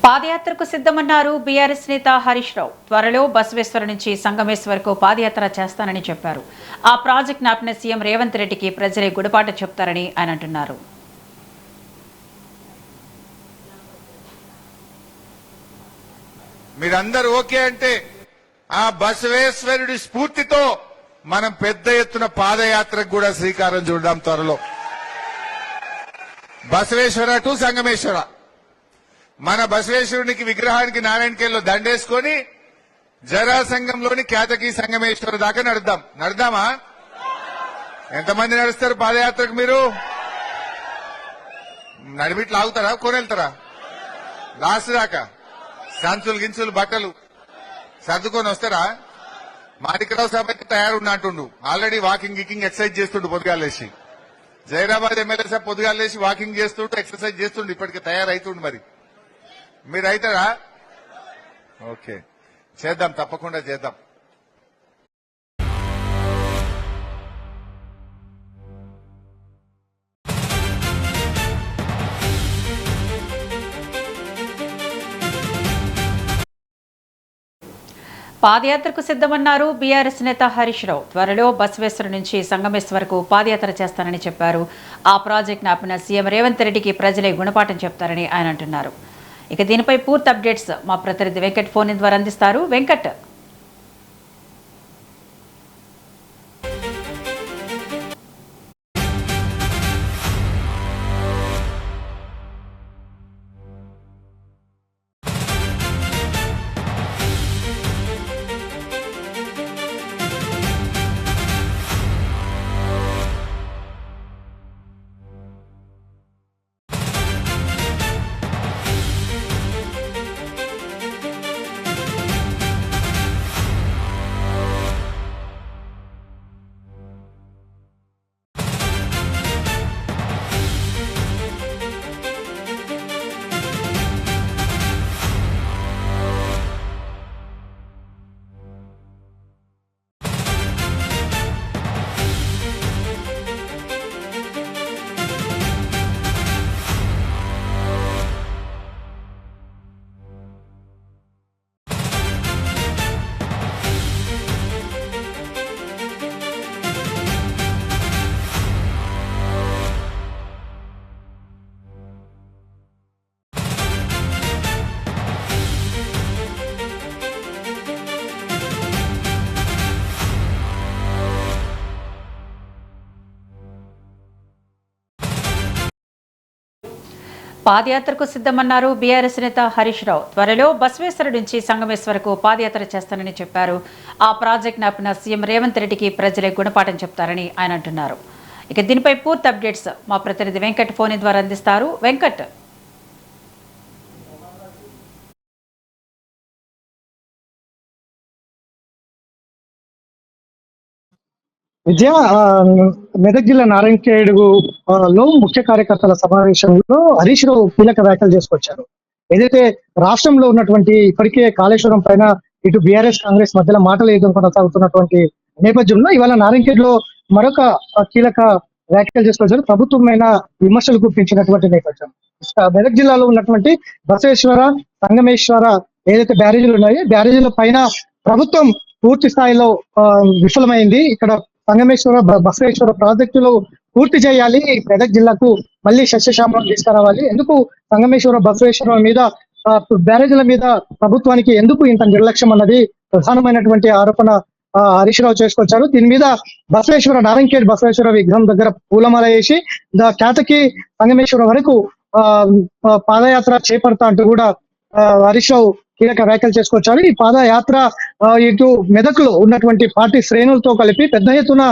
పాదయాత్రకు సిద్ధమన్నారు బీఆర్ఎస్ నేత హరీష్ రావు. త్వరలో బసవేశ్వర నుంచి సంగమేశ్వరకు పాదయాత్ర చేస్తానని చెప్పారు. ఆ ప్రాజెక్ట్ నాపిన సీఎం రేవంత్ రెడ్డికి ప్రజలే గుడిపాట చెప్తారని ఆయన అంటున్నారు. మీరందరూ ఓకే అంటే ఆ బసవేశ్వరుడి స్ఫూర్తితో మనం పెద్ద ఎత్తున పాదయాత్రకు కూడా శ్రీకారం చుడదాం త్వరలో. బసవేశ్వర టు సంగమేశ్వర, మన బసవేశ్వరునికి విగ్రహానికి నారాయణకేల్లో దండేసుకొని జరాసంగంలోని ఖ్యాతకి సంగమేశ్వర దాకా నడుద్దామా? ఎంతమంది నడుస్తారు పాదయాత్రకు? మీరు నడిమిట్లు ఆగుతారా, కొనెళ్తారా? లాస్ట్ దాకా సంచులు గించులు బట్టలు సర్దుకొని వస్తారా? మాణికరావు సభకి తయారున్నా అంటుండు. ఆల్రెడీ వాకింగ్ గికింగ్ ఎక్సర్సైజ్ చేస్తుండు పొద్దుగాలేసి. జైరాబాద్ ఎమ్మెల్యే సార్ పొద్దుగాలేసి వాకింగ్ చేస్తుంటూ ఎక్సర్సైజ్ చేస్తుండు. ఇప్పటికి తయారైతుండు. మరి మీరు అవుతారా? ఓకే, చేద్దాం, తప్పకుండా చేద్దాం. పాదయాత్రకు సిద్ధమన్నారు బీఆర్ఎస్ నేత హరీష్ రావు. త్వరలో బసవేశ్వర నుంచి సంగమేశ్వరకు పాదయాత్ర చేస్తానని చెప్పారు. ఆ ప్రాజెక్ట్ నాపిన సీఎం రేవంత్ రెడ్డికి ప్రజలే గుణపాఠం చెప్తారని ఆయన అంటున్నారు. ఇక దీనిపై పూర్తి అప్డేట్స్ మా ప్రతినిధి వెంకట్ ఫోన్ ద్వారా అందిస్తారు. వెంకట్, పాదయాత్రకు సిద్ధమన్నారు బీఆర్ఎస్ నేత హరీష్ రావు. త్వరలో బసవేశ్వర నుంచి సంగమేశ్వరకు పాదయాత్ర చేస్తానని చెప్పారు. ఆ ప్రాజెక్ట్ నాపిన సీఎం రేవంత్ రెడ్డికి ప్రజలే గుణపాఠం చెప్తారని ఆయన అంటున్నారు. ఇక దీనిపై పూర్తి అప్డేట్స్ మా ప్రతినిధి వెంకట్ ఫోన్ ద్వారా అందిస్తారు. వెంకట్, విజయ, మెదక్ జిల్లా నారాయణఖేడ్ లో ముఖ్య కార్యకర్తల సమావేశంలో హరీష్ రావు కీలక వ్యాఖ్యలు చేసుకొచ్చారు. ఏదైతే రాష్ట్రంలో ఉన్నటువంటి ఇప్పటికే కాళేశ్వరం పైన ఇటు బీఆర్ఎస్ కాంగ్రెస్ మధ్యలో మాటల యుద్ధం కొనసాగుతున్నటువంటి నేపథ్యంలో ఇవాళ నారాయణఖేడ్ లో మరొక కీలక వ్యాఖ్యలు చేసుకొచ్చారు. ప్రభుత్వమైన విమర్శలు గుర్తించినటువంటి నేపథ్యం. మెదక్ జిల్లాలో ఉన్నటువంటి బసవేశ్వర, సంగమేశ్వర ఏదైతే బ్యారేజీలు ఉన్నాయో బ్యారేజీల పైన ప్రభుత్వం పూర్తి స్థాయిలో విఫలమైంది. ఇక్కడ సంగమేశ్వర, బసవేశ్వర ప్రాజెక్టులు పూర్తి చేయాలి, మెదక్ జిల్లాకు మళ్ళీ సస్యశ్యామలం తీసుకురావాలి. ఎందుకు సంగమేశ్వర, బసవేశ్వర మీద బ్యారేజీల మీద ప్రభుత్వానికి ఎందుకు ఇంత నిర్లక్ష్యం అన్నది ప్రధానమైనటువంటి ఆరోపణ హరీష్ రావు చేసుకొచ్చారు. దీని మీద బసవేశ్వర, నారాయణఖేడ్ బసవేశ్వర విగ్రహం దగ్గర పూలమాల వేసి ఖ్యాతకి సంగమేశ్వరం వరకు పాదయాత్ర చేపడతా అంటూ కూడా హరీష్ రావు కీలక వ్యాఖ్యలు చేసుకొచ్చారు. ఈ పాదయాత్ర ఇటు మెదక్ లో ఉన్నటువంటి పార్టీ శ్రేణులతో కలిపి పెద్ద ఎత్తున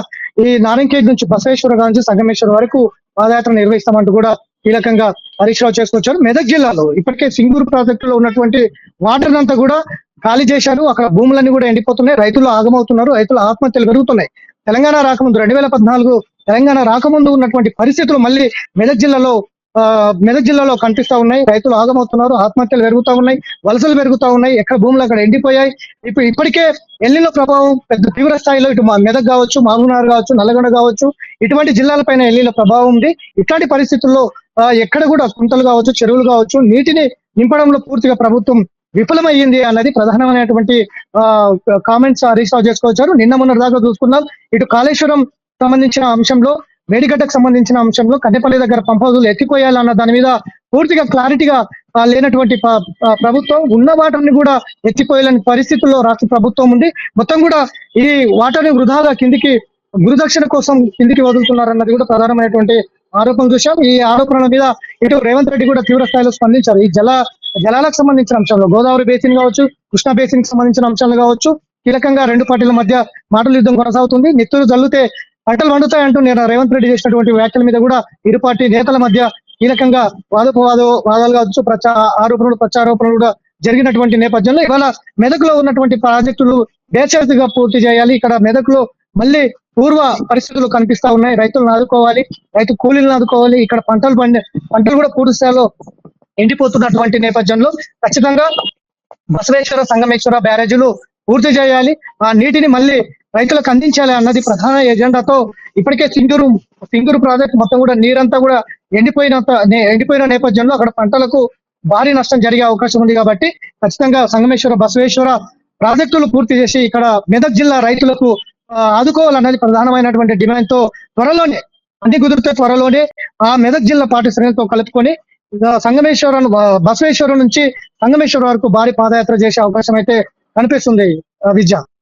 ఈ నారాయణఖేడ్ నుంచి బసవేశ్వర నుంచి సంగమేశ్వరం వరకు పాదయాత్ర నిర్వహిస్తామంటూ కూడా కీలకంగా హరీష్ రావు చేసుకొచ్చారు. మెదక్ జిల్లాలో ఇప్పటికే సింగూరు ప్రాజెక్టులో ఉన్నటువంటి వాటర్ అంతా కూడా ఖాళీ చేశారు. అక్కడ భూములన్నీ కూడా ఎండిపోతున్నాయి, రైతులు ఆగమవుతున్నారు, రైతుల ఆత్మహత్యలు పెరుగుతున్నాయి. తెలంగాణ రాకముందు 2014 తెలంగాణ రాకముందు ఉన్నటువంటి పరిస్థితులు మళ్ళీ మెదక్ జిల్లాలో కనిపిస్తా ఉన్నాయి. రైతులు ఆగమవుతున్నారు, ఆత్మహత్యలు పెరుగుతా ఉన్నాయి, వలసలు పెరుగుతా ఉన్నాయి, ఎక్కడ భూములు అక్కడ ఎండిపోయాయి. ఇప్పటికే ఎల్లిలో ప్రభావం పెద్ద తీవ్ర స్థాయిలో ఇటు మెదక్ కావచ్చు, మహబూబ్నగర్ కావచ్చు, నల్లగొండ కావచ్చు, ఇటువంటి జిల్లాలపైన ఎల్లిలో ప్రభావం ఉంది. ఇట్లాంటి పరిస్థితుల్లో ఎక్కడ కూడా కుంటలు కావచ్చు, చెరువులు కావచ్చు, నీటిని నింపడంలో పూర్తిగా ప్రభుత్వం విఫలమయ్యింది అన్నది ప్రధానమైనటువంటి కామెంట్స్ హరీష్ రావు చేసుకోవచ్చారు. నిన్న మొన్న దాకా చూసుకున్నాం, ఇటు కాళేశ్వరం సంబంధించిన అంశంలో, మేడిగడ్డకు సంబంధించిన అంశంలో కన్నెపల్లి దగ్గర పంప్ హౌజులు ఎత్తిపోయాలన్న దాని మీద పూర్తిగా క్లారిటీగా లేనటువంటి ప్రభుత్వం ఉన్న వాటర్ని కూడా ఎత్తిపోయాలని పరిస్థితుల్లో రాష్ట్ర ప్రభుత్వం ఉంది. మొత్తం కూడా ఈ వాటర్ని వృధాగా కిందికి గురుదక్షిణ కోసం కిందికి వదులుతున్నారన్నది కూడా ప్రధానమైనటువంటి ఆరోపణలు చూశాం. ఈ ఆరోపణల మీద ఇటు రేవంత్ రెడ్డి కూడా తీవ్ర స్థాయిలో స్పందించారు. ఈ జలాలకు సంబంధించిన అంశంలో గోదావరి బేసిన్ కావచ్చు, కృష్ణా బేసిన్ కి సంబంధించిన అంశాలు కావచ్చు, కీలకంగా రెండు పార్టీల మధ్య మాటల యుద్ధం కొనసాగుతుంది. నెత్తులు జల్లుతే పంటలు వండుతాయంటూ నేను రేవంత్ రెడ్డి చేసినటువంటి వ్యాఖ్యల మీద కూడా ఇరు పార్టీ నేతల మధ్య కీలకంగా వాదాలు కావచ్చు, ఆరోపణలు ప్రత్యారోపణలు కూడా జరిగినటువంటి నేపథ్యంలో ఇవాళ మెదక్లో ఉన్నటువంటి ప్రాజెక్టులు బేషరతుగా పూర్తి చేయాలి. ఇక్కడ మెదక్లో మళ్ళీ పూర్వ పరిస్థితులు కనిపిస్తా ఉన్నాయి. రైతులను ఆదుకోవాలి, రైతు కూలీలను ఆదుకోవాలి. ఇక్కడ పంటలు కూడా పూర్తి స్థాయిలో ఎండిపోతున్నటువంటి నేపథ్యంలో ఖచ్చితంగా బసవేశ్వర, సంగమేశ్వర బ్యారేజీలు పూర్తి చేయాలి. ఆ నీటిని మళ్ళీ రైతులకు అందించాలి అన్నది ప్రధాన ఎజెండాతో ఇప్పటికే సింగూరు ప్రాజెక్ట్ మొత్తం కూడా నీరంతా కూడా ఎండిపోయిన నేపథ్యంలో అక్కడ పంటలకు భారీ నష్టం జరిగే అవకాశం ఉంది. కాబట్టి ఖచ్చితంగా సంగమేశ్వర, బసవేశ్వర ప్రాజెక్టులు పూర్తి చేసి ఇక్కడ మెదక్ జిల్లా రైతులకు ఆదుకోవాలన్నది ప్రధానమైనటువంటి డిమాండ్ తో త్వరలోనే అన్ని కుదిరితే త్వరలోనే ఆ మెదక్ జిల్లా పార్టీ శ్రేణులతో కలుపుకొని బసవేశ్వరం నుంచి సంగమేశ్వరం వరకు భారీ పాదయాత్ర చేసే అవకాశం అయితే కనిపిస్తుంది. విద్య